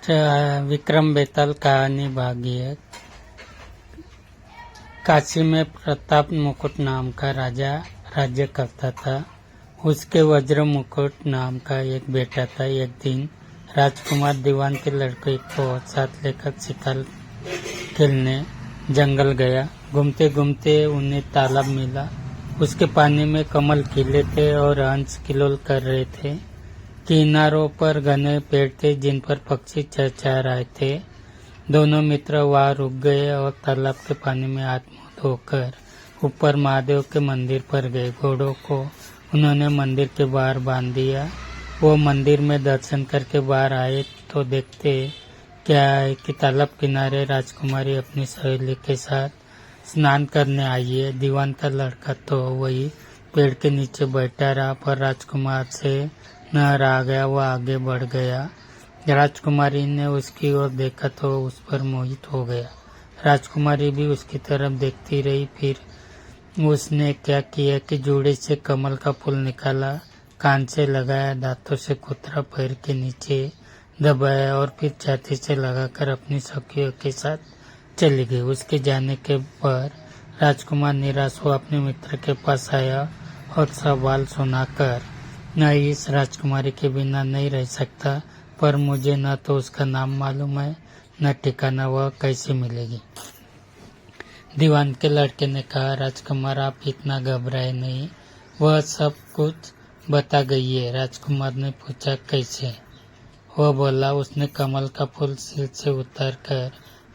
विक्रम बेताल कहानी भाग 1। काशी में प्रताप मुकुट नाम का राजा राज्य करता था। उसके वज्र मुकुट नाम का एक बेटा था। एक दिन राजकुमार दीवान के लड़के को साथ लेकर शिकार खेलने जंगल गया। घूमते घूमते उन्हें तालाब मिला। उसके पानी में कमल खिले थे और हंस किलोल कर रहे थे। किनारों पर घने पेड़ थे जिन पर पक्षी चहचहा रहे थे। दोनों मित्र वहां रुक गए और तालाब के पानी में हाथ मुंह धोकर ऊपर महादेव के मंदिर पर गए। घोड़ों को उन्होंने मंदिर के बाहर बांध दिया। वो मंदिर में दर्शन करके बाहर आए तो देखते क्या है कि तालाब किनारे राजकुमारी अपनी सहेली के साथ स्नान करने आई है। दीवान का लड़का तो वही पेड़ के नीचे बैठा रहा, पर राजकुमार से न रहा गया। वह आगे बढ़ गया। राजकुमारी ने उसकी ओर देखा तो उस पर मोहित हो गया। राजकुमारी भी उसकी तरफ देखती रही। फिर उसने क्या किया कि जूड़े से कमल का फूल निकाला, कान से लगाया, दांतों से कुतरा पैर के नीचे दबाया और फिर छाती से लगाकर अपनी सखियों के साथ चली गई। उसके जाने के बाद राजकुमार निराश हुआ अपने मित्र के पास आया और सवाल सुनाकर, न इस राजकुमारी के बिना नहीं रह सकता, पर मुझे न तो उसका नाम मालूम है न ठिकाना, वह कैसे मिलेगी। दीवान के लड़के ने कहा, राजकुमार आप इतना घबराए नहीं, वह सब कुछ बता गई है। राजकुमार ने पूछा कैसे। वह बोला, उसने कमल का फूल सिर से उतार कर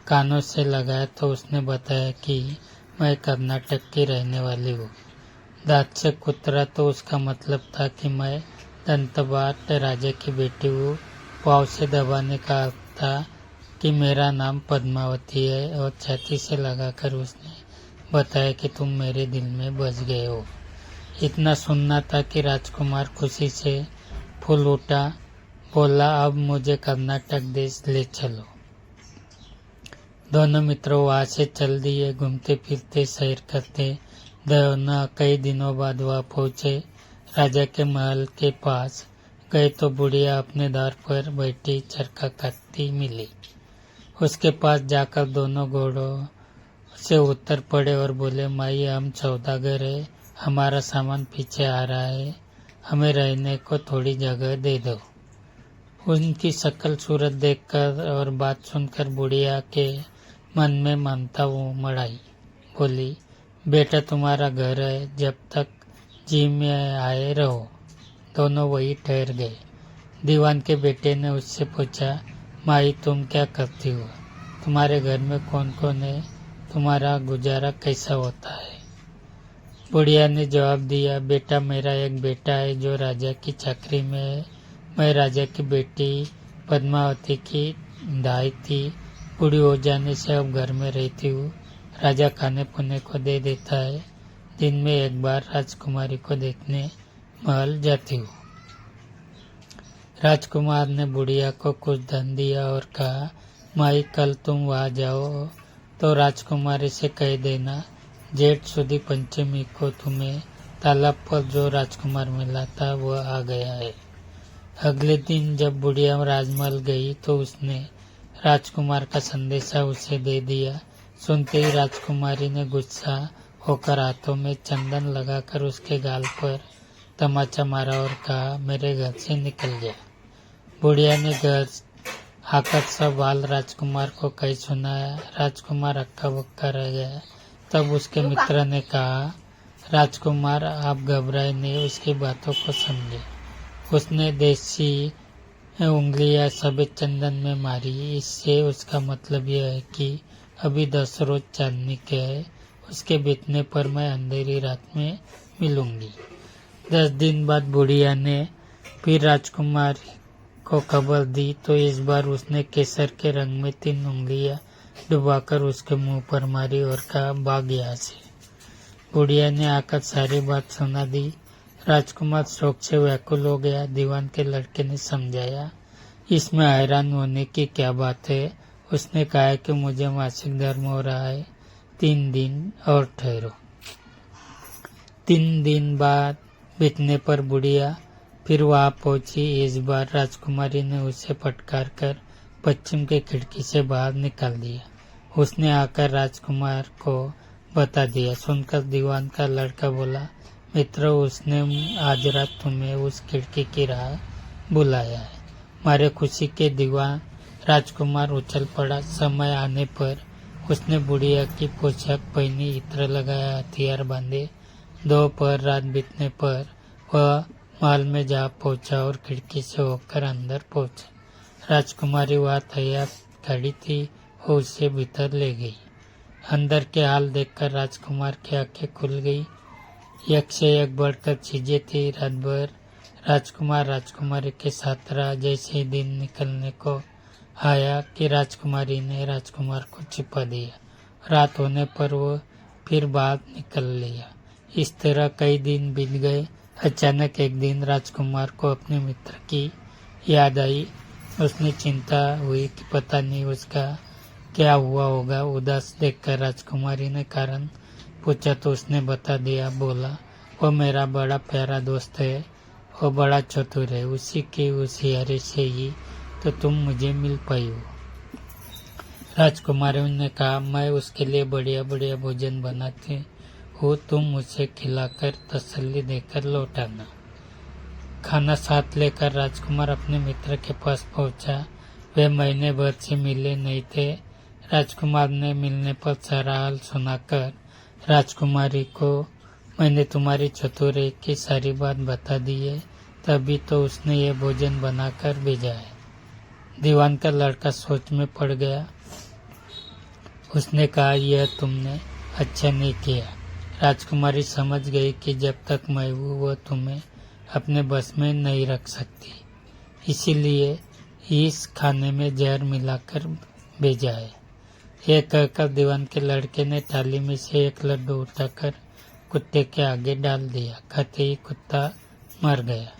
कानों से लगाया तो उसने बताया कि मैं कर्नाटक की रहने वाली हूँ। दांत से कुतरा तो उसका मतलब था कि मैं दंतबाट राजा की बेटी हूँ। पाँव से दबाने का अर्थ था कि मेरा नाम पद्मावती है। और छाती से लगाकर उसने बताया कि तुम मेरे दिल में बस गए हो। इतना सुनना था कि राजकुमार खुशी से फूल उठा, बोला, अब मुझे कर्नाटक देश ले चलो। दोनों मित्रों वहां से चल दिए। घूमते फिरते सैर करते दोनों कई दिनों बाद वह पहुंचे। राजा के महल के पास गए तो बुढ़िया अपने द्वार पर बैठी चरखा काटती मिली। उसके पास जाकर दोनों घोड़ों से उतर पड़े और बोले, माई हम सौदागर है, हमारा सामान पीछे आ रहा है, हमें रहने को थोड़ी जगह दे दो। उनकी शक्ल सूरत देखकर और बात सुनकर बुढ़िया के मन में ममता उमड़ आई। बोली, बेटा तुम्हारा घर है, जब तक जी में आए रहो। दोनों वही ठहर गए। दीवान के बेटे ने उससे पूछा, माई तुम क्या करती हो, तुम्हारे घर में कौन कौन है, तुम्हारा गुजारा कैसा होता है। बुढ़िया ने जवाब दिया, बेटा मेरा एक बेटा है जो राजा की चाकरी में है। मैं राजा की बेटी पद्मावती की दाई थी। बूढ़ी हो जाने से अब घर में रहती हूँ। राजा खाने पीने को दे देता है। दिन में एक बार राजकुमारी को देखने महल जाती हूँ। राजकुमार ने बुढ़िया को कुछ धन दिया और कहा, माई कल तुम वहाँ जाओ तो राजकुमारी से कह देना जेठ सुदी पंचमी को तुम्हें तालाब पर जो राजकुमार मिला था वह आ गया है। अगले दिन जब बुढ़िया राजमहल गई तो उसने राजकुमार का संदेशा उसे दे दिया। सुनते ही राजकुमारी ने गुस्सा होकर हाथों में चंदन लगाकर उसके गाल पर तमाचा मारा और कहा, मेरे घर से निकल जा। बुढ़िया ने घर आकर सब हाल राजकुमार को कह सुनाया। राजकुमार हक्का बक्का रह गया। तब उसके मित्र ने कहा, राजकुमार आप घबराए नहीं, उसकी बातों को समझे। उसने देसी उंगलियां सफेद चंदन में मारी। इससे उसका मतलब यह है कि अभी 10 रोज चांदनी के है, उसके बीतने पर मैं अंधेरी रात में मिलूंगी। 10 दिन बाद बुढ़िया ने फिर राजकुमार को खबर दी तो इस बार उसने केसर के रंग में 3 उंगलियां डुबाकर उसके मुंह पर मारी और कहा, भाग यहाँ से। बुढ़िया ने आकर सारी बात सुना दी। राजकुमार शोक से व्याकुल हो गया। दीवान के लड़के ने समझाया, इसमें हैरान होने की क्या बात है। उसने कहा कि मुझे मासिक धर्म हो रहा है, 3 दिन और ठहरो। 3 दिन बाद बीतने पर बुढ़िया फिर वहां पहुंची। इस बार राजकुमारी ने उसे फटकार कर पश्चिम की खिड़की से बाहर निकाल दिया। उसने आकर राजकुमार को बता दिया। सुनकर दीवान का लड़का बोला, मित्र, उसने आज रात तुम्हें उस खिड़की की राह बुलाया है। मारे खुशी के दीवान राजकुमार उछल पड़ा। समय आने पर उसने बुढ़िया की पोशाक पहनी, इत्र लगाया, हथियार बांधे। दोपहर रात बीतने पर वह महल में जा पहुंचा और खिड़की से होकर अंदर पहुंचा। राजकुमारी वहाँ तैयार खड़ी थी, वो उसे भीतर ले गई। अंदर के हाल देखकर राजकुमार की आंखें खुल गई। एक से एक बढ़कर चीजें थी। रात भर राजकुमार राजकुमारी के साथ रहा। जैसे ही दिन निकलने को आया कि राजकुमारी ने राजकुमार को छिपा दिया। रात होने पर वो फिर बाहर निकल लिया। इस तरह कई दिन बीत गए। अचानक एक दिन राजकुमार को अपने मित्र की याद आई। उसने चिंता हुई कि पता नहीं उसका क्या हुआ होगा। उदास देखकर राजकुमारी ने कारण पूछा तो उसने बता दिया। बोला, वो मेरा बड़ा प्यारा दोस्त है, वो बड़ा चतुर है, उसी की होशियारी से ही तो तुम मुझे मिल पाई हो। राजकुमारी ने कहा, मैं उसके लिए बढ़िया बढ़िया भोजन बनाती हूँ, तुम उसे खिलाकर तसल्ली देकर लौटाना। खाना साथ लेकर राजकुमार अपने मित्र के पास पहुंचा। वे महीने भर से मिले नहीं थे। राजकुमार ने मिलने पर सारा हाल सुनाकर राजकुमारी को, मैंने तुम्हारी चतुराई की सारी बात बता दी है, तभी तो उसने ये भोजन बनाकर भेजा है। दीवान का लड़का सोच में पड़ गया। उसने कहा, यह तुमने अच्छा नहीं किया। राजकुमारी समझ गई कि जब तक मैं हूँ वह तुम्हें अपने बस में नहीं रख सकती, इसीलिए इस खाने में जहर मिलाकर भेजा है। यह कहकर दीवान के लड़के ने थाली में से एक लड्डू उठाकर कुत्ते के आगे डाल दिया। खाते ही कुत्ता मर गया।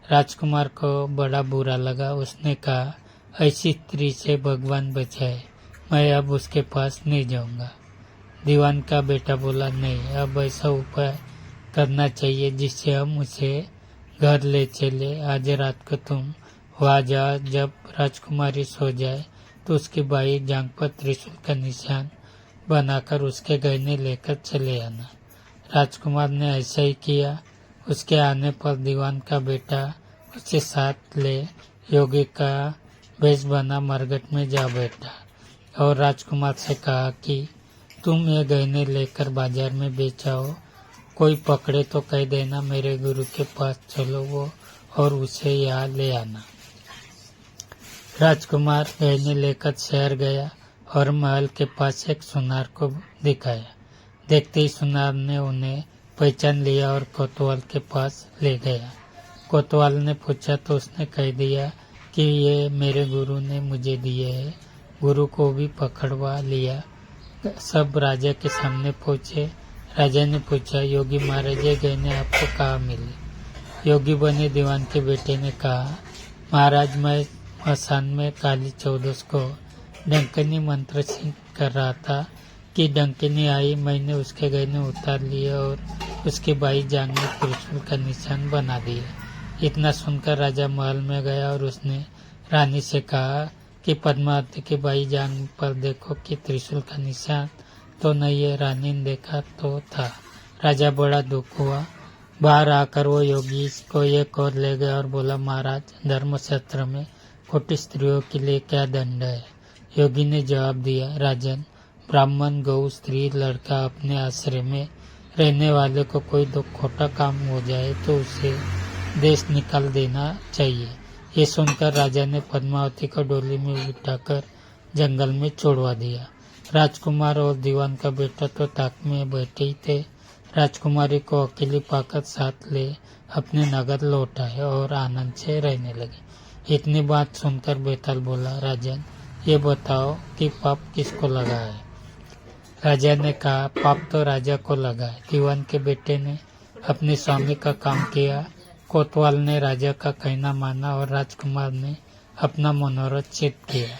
राजकुमार को बड़ा बुरा लगा। उसने कहा, ऐसी स्त्री से भगवान बचाए, मैं अब उसके पास नहीं जाऊंगा। दीवान का बेटा बोला, नहीं, अब ऐसा उपाय करना चाहिए जिससे हम उसे घर ले चले। आज रात को तुम वहाँ जाओ, जब राजकुमारी सो जाए तो उसकी बाई जांघ पर त्रिशूल का निशान बनाकर उसके गहने लेकर चले आना। राजकुमार ने ऐसा ही किया। उसके आने पर दीवान का बेटा उसे साथ ले योगी का वेश बना मरघट में जा बैठा और राजकुमार से कहा कि तुम ये गहने लेकर बाजार में बेच आओ, कोई पकड़े तो कह देना मेरे गुरु के पास चलो वो और उसे यहाँ ले आना। राजकुमार गहने लेकर शहर गया और महल के पास एक सुनार को दिखाया। देखते ही सुनार ने उन्हें पहचान लिया और कोतवाल के पास ले गया। कोतवाल ने पूछा तो उसने कह दिया कि ये मेरे गुरु ने मुझे दिए हैं। गुरु को भी पकड़वा लिया। सब राजा के सामने पहुंचे। राजा ने पूछा, योगी महाराज ये गहने आपको कहाँ मिले? योगी बने दीवान के बेटे ने कहा, महाराज मैं मसान में काली चौदस को डंकनी मंत्र सिंह कर रहा था कि डंकनी आई, मैंने उसके गहने उतार लिए और उसकी बाई जांघ में त्रिशूल का निशान बना दिया। इतना सुनकर राजा महल में गया और उसने रानी से कहा कि पद्मावती की बाई जांघ पर देखो कि त्रिशूल का निशान तो नहीं है। रानी ने देखा तो था। राजा बड़ा दुख हुआ। बाहर आकर वो योगी को एक और ले गया और बोला, महाराज धर्मशास्त्र में खोटी स्त्रियों के लिए क्या दंड है? योगी ने जवाब दिया, राजन, ब्राह्मण, गौ, स्त्री, लड़का अपने आश्रय में रहने वाले को कोई दो खोटा काम हो जाए तो उसे देश निकाल देना चाहिए। ये सुनकर राजा ने पद्मावती को डोली में बिठाकर जंगल में छोड़वा दिया। राजकुमार और दीवान का बेटा तो ताक में बैठे ही थे। राजकुमारी को अकेली पाकर साथ ले अपने नगर लौट आए और आनंद से रहने लगे। इतनी बात सुनकर बेताल बोला, राजन ये बताओ कि पाप किसको लगा है? राजा ने कहा, पाप तो राजा को लगा है। दीवान के बेटे ने अपने स्वामी का काम किया। कोतवाल ने राजा का कहना माना और राजकुमार ने अपना मनोरथ सिद्ध किया।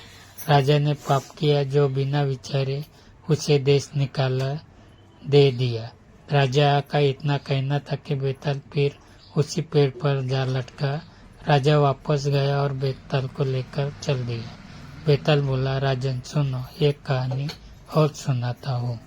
राजा ने पाप किया जो बिना विचारे उसे देश निकाला दे दिया। राजा का इतना कहना था कि बेताल फिर उसी पेड़ पर जा लटका। राजा वापस गया और बेताल को लेकर चल दिया। बेताल बोला, राजन सुनो एक कहानी और सुनाता हूँ।